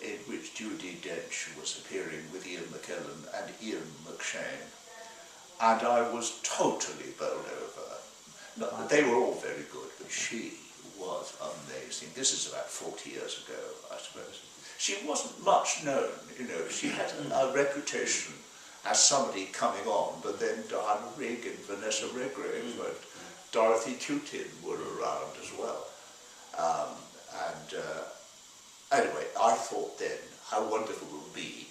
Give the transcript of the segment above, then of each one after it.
in which Judi Dench was appearing with Ian McKellen and Ian McShane. And I was totally bowled over. No, they were all very good, but she was amazing. This is about 40 years ago, I suppose. She wasn't much known, you know. She had a reputation as somebody coming on, but then Diana Rigg and Vanessa Redgrave and Dorothy Tutin were around as well. Anyway, I thought then how wonderful it would be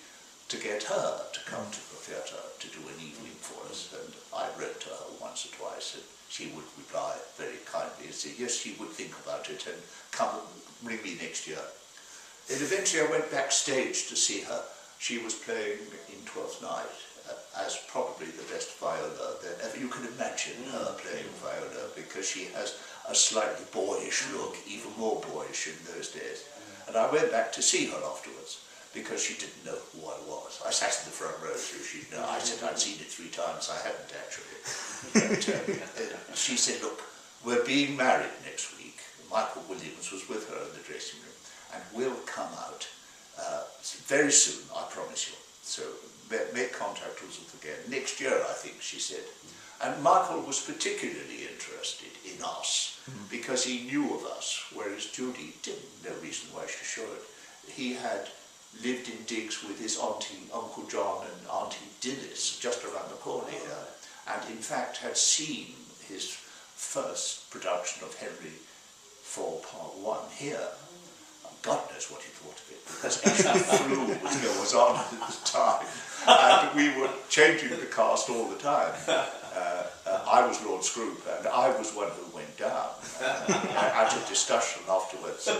to get her to come to the theatre to do an evening for us. And I wrote to her once or twice, and she would reply very kindly and say, yes, she would think about it and come and ring me next year. And eventually I went backstage to see her. She was playing in Twelfth Night as probably the best viola that ever. You can imagine her playing viola, because she has a slightly boyish look, even more boyish in those days. And I went back to see her afterwards, because she didn't know who I was. I sat in the front row, so she'd know. I said I'd seen it 3 times. I hadn't actually. But she said, look, we're being married next week. Michael Williams was with her in the dressing room, and we'll come out very soon, I promise you. So make contact with us again. Next year, I think, she said. And Michael was particularly interested in us, because he knew of us, whereas Judi didn't. No reason why she should. He had lived in digs with his auntie, Uncle John, and Auntie Dillis, just around the corner here, and in fact had seen his first production of Henry IV Part 1 here. God knows what he thought of it, because actually flu was on at the time, and we were changing the cast all the time. I was Lord Scroop, and I was one who went down. At a discussion afterwards, a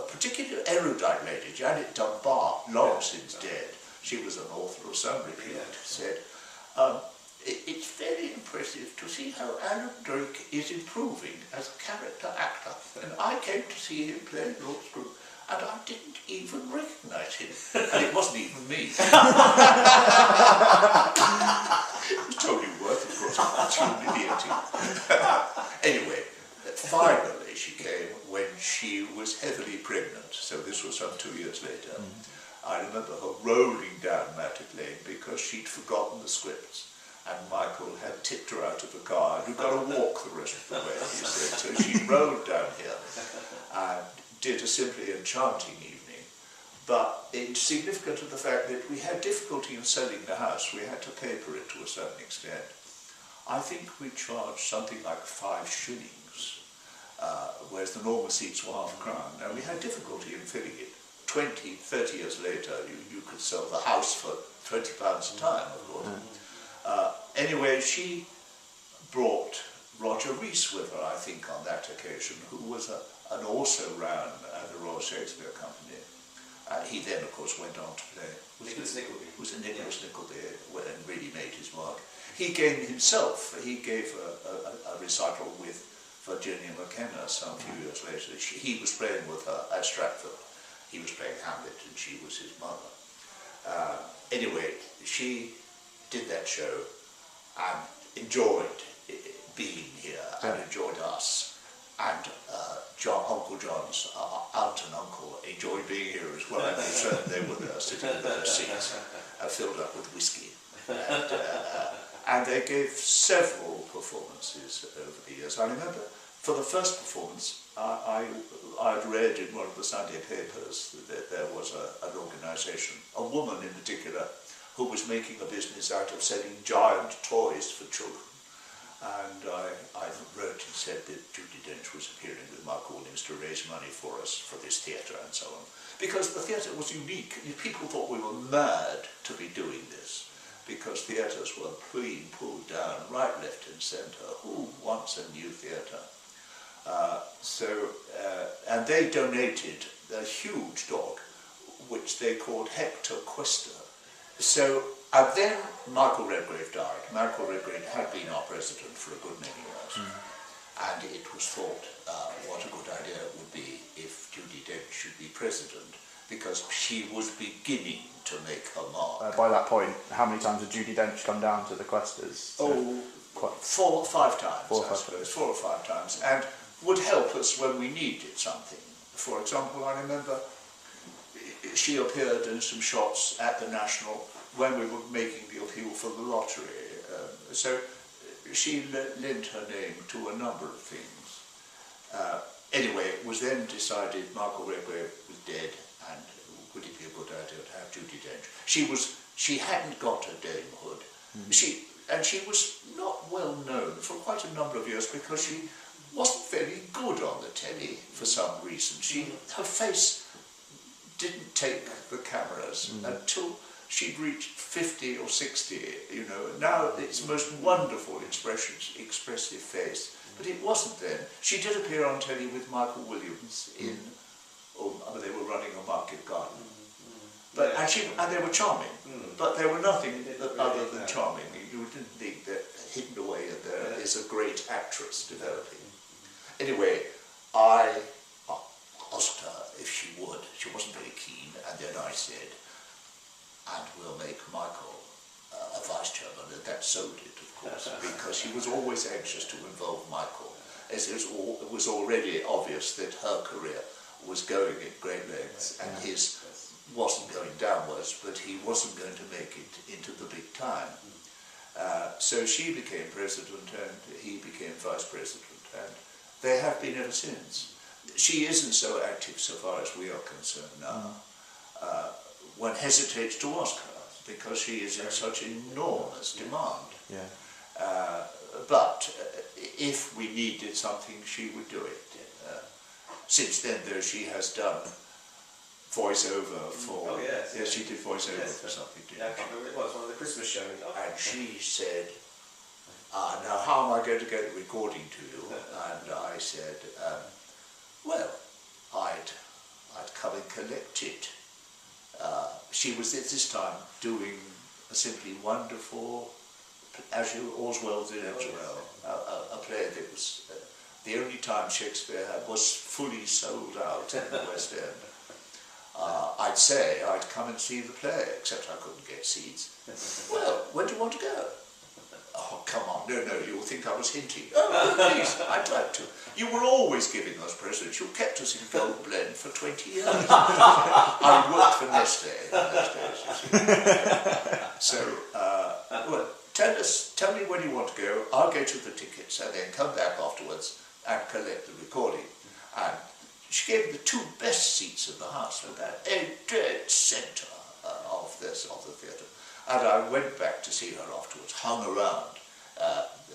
particular erudite lady, Janet Dunbar, long since dead, she was an author of some repute, said, it's very impressive to see how Alen Drake is improving as a character actor. And I came to see him play Lord Scroop, and I didn't even recognise him. And it wasn't even me. It was Tony Worth, of course, humiliating. Anyway, finally she came when she was heavily pregnant, so this was some 2 years later. I remember her rolling down Mattock Lane because she'd forgotten the scripts, and Michael had tipped her out of the car, and you've got to walk the rest of the way, he said. So she rolled down here and did a simply enchanting evening. But it's significant of the fact that we had difficulty in selling the house. We had to paper it to a certain extent. I think we charged something like 5 shillings, whereas the normal seats were £half-a-crown. Now we had difficulty in filling it. 20, 30 years later, you could sell the house for £20 a time, of course. Anyway, she brought Roger Rees with her, I think, on that occasion, who was an also-ran at the Royal Shakespeare Company. He then, of course, went on to play. Nicholas Nickleby. Was Nicholas Nickleby, and really made his mark. He gave himself, he gave a recital with Virginia McKenna some few years later. He was playing with her at Stratford. He was playing Hamlet, and she was his mother. Anyway, she did that show and enjoyed being here and enjoyed us. And Uncle John's aunt and uncle enjoyed being here as well. And they were there sitting in their seats, filled up with whiskey. And they gave several performances over the years. I remember for the first performance, I'd read in one of the Sunday papers that there was an organisation, a woman in particular, who was making a business out of selling giant toys for children. And I wrote and said that Judi Dench was appearing with Michael Williams to raise money for us for this theatre and so on. Because the theatre was unique. People thought we were mad to be doing this, because theatres were being pulled down right, left and centre. Who wants a new theatre? And they donated a huge dog, which they called Hector Questor. And then Michael Redgrave died. Michael Redgrave had been our president for a good many years. And it was thought what a good idea it would be if Judi Dench should be president, because she was beginning to make her mark. By that point, how many times had Judi Dench come down to the Questors? Oh, 4 or 5 times, I suppose. 4 or 5 times. And would help us when we needed something. For example, I remember she appeared in some shots at the National when we were making the appeal for the lottery. So she lent her name to a number of things. Anyway, it was then decided Michael Redgrave was dead, and would it be a good idea to have Judi Dench? She hadn't got her damehood. She was not well known for quite a number of years because she wasn't very good on the telly for some reason. Her face didn't take the cameras until she'd reached 50 or 60, you know. Now it's the most wonderful expressive face, but it wasn't then. She did appear on telly with Michael Williams in, they were running a market garden. But, and they were charming, but they were nothing other than charming. You didn't think that hidden away in there is a great actress developing. Anyway, I asked her if she would. She wasn't very keen, and then I said, and we'll make Michael a vice chairman, and that sold it, of course, because she was always anxious to involve Michael, as it was already obvious that her career was going at great lengths, and his wasn't going downwards, but he wasn't going to make it into the big time. So she became president, and he became vice president, and they have been ever since. She isn't so active so far as we are concerned now. One hesitates to ask her because she is in such enormous demand. But if we needed something, she would do it. Since then, though, she has done voiceover for... yes, she did voiceover for something, didn't she? I can't remember what it was, one of the Christmas shows. And she said, now how am I going to get a recording to you? And I said, well, I'd come and collect it. She was at this time doing a simply wonderful, as you all's well did as well, a play that was the only time Shakespeare was fully sold out in the West End. I'd say I'd come and see the play, except I couldn't get seats. Well, when do you want to go? Oh, come on, no, you'll think I was hinting. Oh, please, I'd like to. You were always giving us presents. You kept us in Gold Blend for 20 years. I worked for Nestle in those days, you see. So, well, tell me when you want to go. I'll get you the tickets and then come back afterwards and collect the recording. And she gave me the two best seats in the house for that, a dead centre of the theatre. And I went back to see her afterwards, hung around,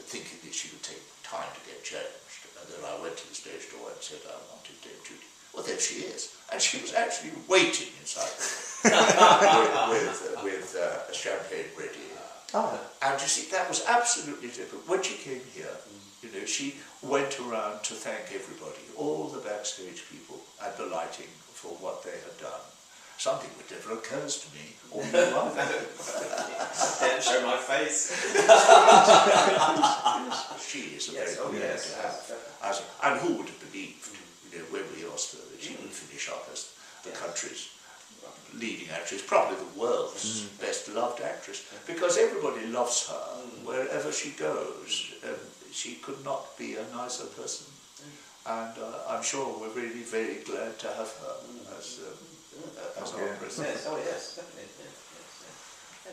thinking that she would take time to get changed. And then I went to the stage door and said, I wanted Dame Judi. Well, there she is. And she was actually waiting inside with champagne ready. And you see, that was absolutely different. When she came here, you know, she went around to thank everybody, all the backstage people at the lighting for what they had done. Something that never occurs to me, or you either. Didn't show my face. She is a very good man to have. And who would have believed, you know, when we asked her that she would finish up as the country's leading actress, probably the world's best loved actress, because everybody loves her wherever she goes. She could not be a nicer person, and I'm sure we're really very glad to have her as our president. Yes, definitely.